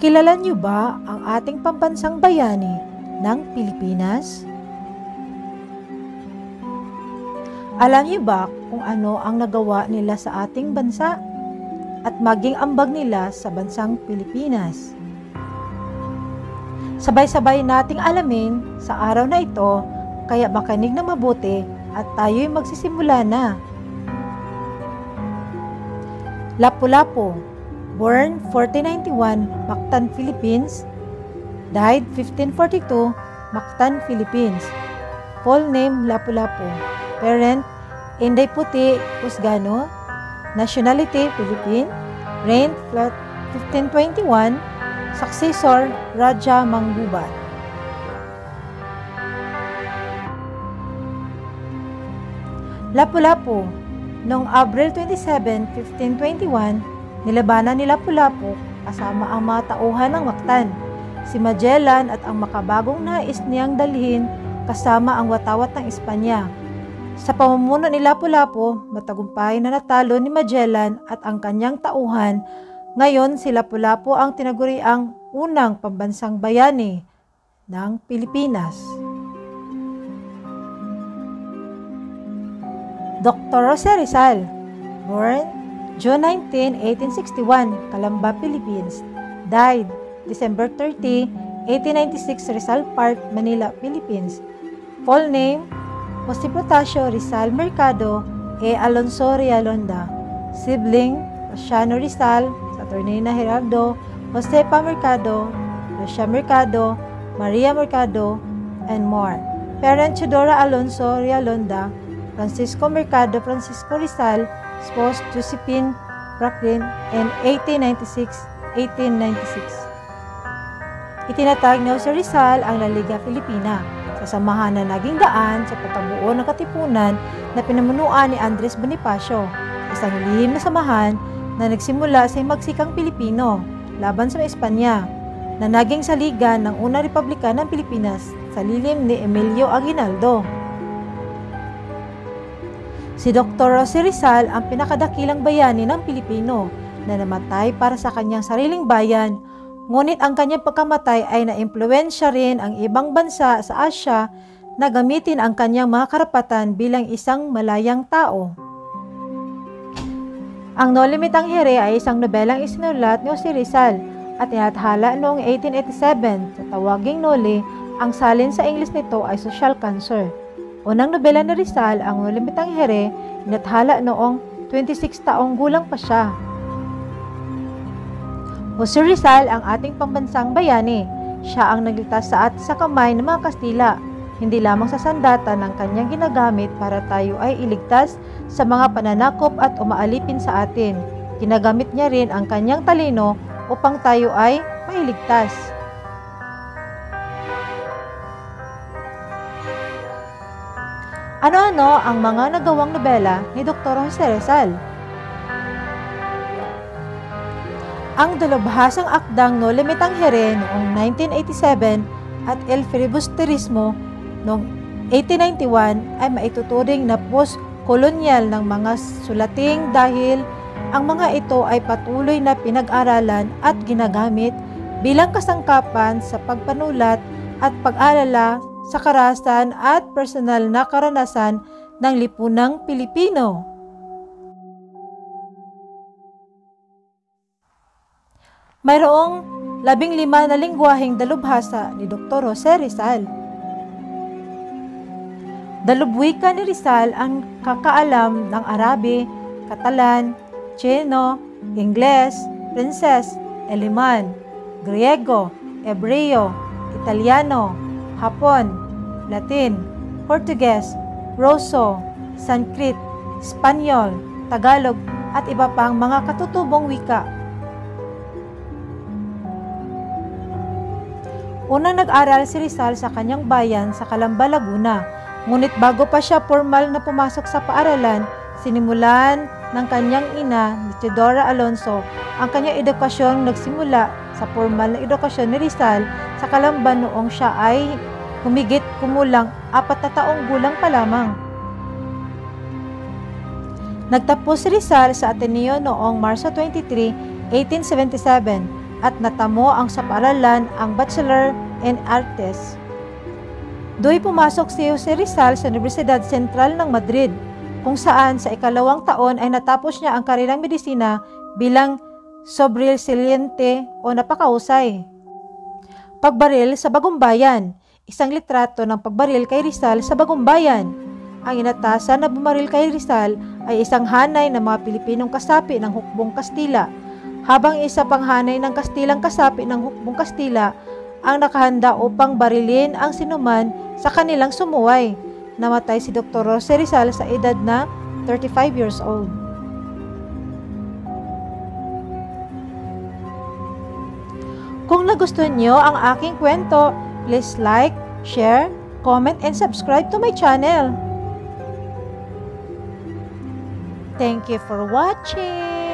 Kilala niyo ba ang ating pambansang bayani ng Pilipinas? Alam niyo ba kung ano ang nagawa nila sa ating bansa at maging ambag nila sa bansang Pilipinas? Sabay-sabay nating alamin sa araw na ito, kaya makinig na mabuti at tayo'y magsisimula na. Lapu-Lapu, born 1491, Mactan, Philippines, died 1542, Mactan, Philippines. Full name Lapu-Lapu. Parent Inday Puti Husgano. Nationality Philippine. Reign 1521. Successor Raja Manggubat. Lapu-Lapu. Noong Abril 27, 1521, nilabanan ni Lapu-Lapu kasama ang mga tauhan ng Mactan, si Magellan at ang makabagong nais niyang dalhin kasama ang watawat ng Espanya. Sa pamumuno ni Lapu-Lapu, matagumpay na natalo ni Magellan at ang kanyang tauhan. Ngayon si Lapu-Lapu ang tinaguriang unang pambansang bayani ng Pilipinas. Dr. Jose Rizal, born June 19, 1861, Calamba, Philippines. Died December 30, 1896, Rizal Park, Manila, Philippines. Full name Jose Protasio Rizal Mercado e Alonso Realonda. Sibling Luciano Rizal, Saturnina Gerardo, Josepa Mercado, Lucia Mercado, Maria Mercado, and more. Parent Chidora Alonso Realonda, Francisco Mercado Francisco Rizal, spouse Josephine Franklin, and 1896. Itinatag ni Jose Rizal ang La Liga Filipina, sasamahan na naging daan sa pagkabuo ng katipunan na pinamunuan ni Andres Bonifacio, isang lihim na samahan na nagsimula sa himagsikang Pilipino laban sa Espanya, na naging saligan ng unang republika ng Pilipinas sa lilim ni Emilio Aguinaldo. Si Dr. Jose Rizal ang pinakadakilang bayani ng Pilipino na namatay para sa kanyang sariling bayan, ngunit ang kanyang pagkamatay ay naimpluwensya rin ang ibang bansa sa Asya na gamitin ang kanyang mga karapatan bilang isang malayang tao. Ang No Limit Tangere ay isang nobelang isinulat ni Jose Rizal at tinathala noong 1887 sa tawaging Noli. Ang salin sa Ingles nito ay Social Cancer. Unang nobela ni Rizal, ang No Limit Tangere, tinathala noong 26 taong gulang pa siya. Jose Rizal ang ating pambansang bayani. Siya ang nagligtas sa atin sa kamay ng mga Kastila, hindi lamang sa sandata ng kanyang ginagamit para tayo ay iligtas sa mga pananakop at umaalipin sa atin. Ginagamit niya rin ang kanyang talino upang tayo ay mailigtas. Ano-ano ang mga nagawang nobela ni Dr. Jose Rizal? Ang dalubhasang akdang No Limit Tangere noong 1987 at El Filibusterismo noong 1891 ay maituturing na post-kolonyal ng mga sulating dahil ang mga ito ay patuloy na pinag-aralan at ginagamit bilang kasangkapan sa pagpanulat at pag-alala sa karahasan at personal na karanasan ng lipunang Pilipino. Mayroong 15 na lingwaheng dalubhasa ni Dr. Jose Rizal. Dalubwika ni Rizal ang kakaalam ng Arabi, Catalan, Chino, Ingles, Pranses, Aleman, Griego, Hebreo, Italiano, Hapon, Latin, Portuguese, Ruso, Sanskrit, Espanyol, Tagalog at iba pang mga katutubong wika. Unang nag-aral si Rizal sa kanyang bayan sa Calamba, Laguna. Ngunit bago pa siya formal na pumasok sa paaralan, sinimulan ng kanyang ina ni Teodora Alonso ang kanyang edukasyon. Nagsimula sa formal na edukasyon ni Rizal sa Calamba noong siya ay humigit kumulang 4 na taong gulang pa lamang. Nagtapos si Rizal sa Ateneo noong Marso 23, 1877. at natamo ang sa paaralan ang Bachelor in Artes. Do'y pumasok si Jose Rizal sa Universidad Central ng Madrid, kung saan sa ikalawang taon ay natapos niya ang karirang medisina bilang sobresaliente o napakahusay. Pagbaril sa Bagong Bayan, isang litrato ng pagbaril kay Rizal sa Bagong Bayan. Ang inatasan na bumaril kay Rizal ay isang hanay ng mga Pilipinong kasapi ng Hukbong Kastila, habang isa pang hanay ng Kastilang kasapi ng Hukbong Kastila ang nakahanda upang barilin ang sinuman sa kanilang sumuway. Namatay si Dr. Jose Rizal sa edad na 35 years old. Kung nagustuhan niyo ang aking kwento, please like, share, comment, and subscribe to my channel. Thank you for watching!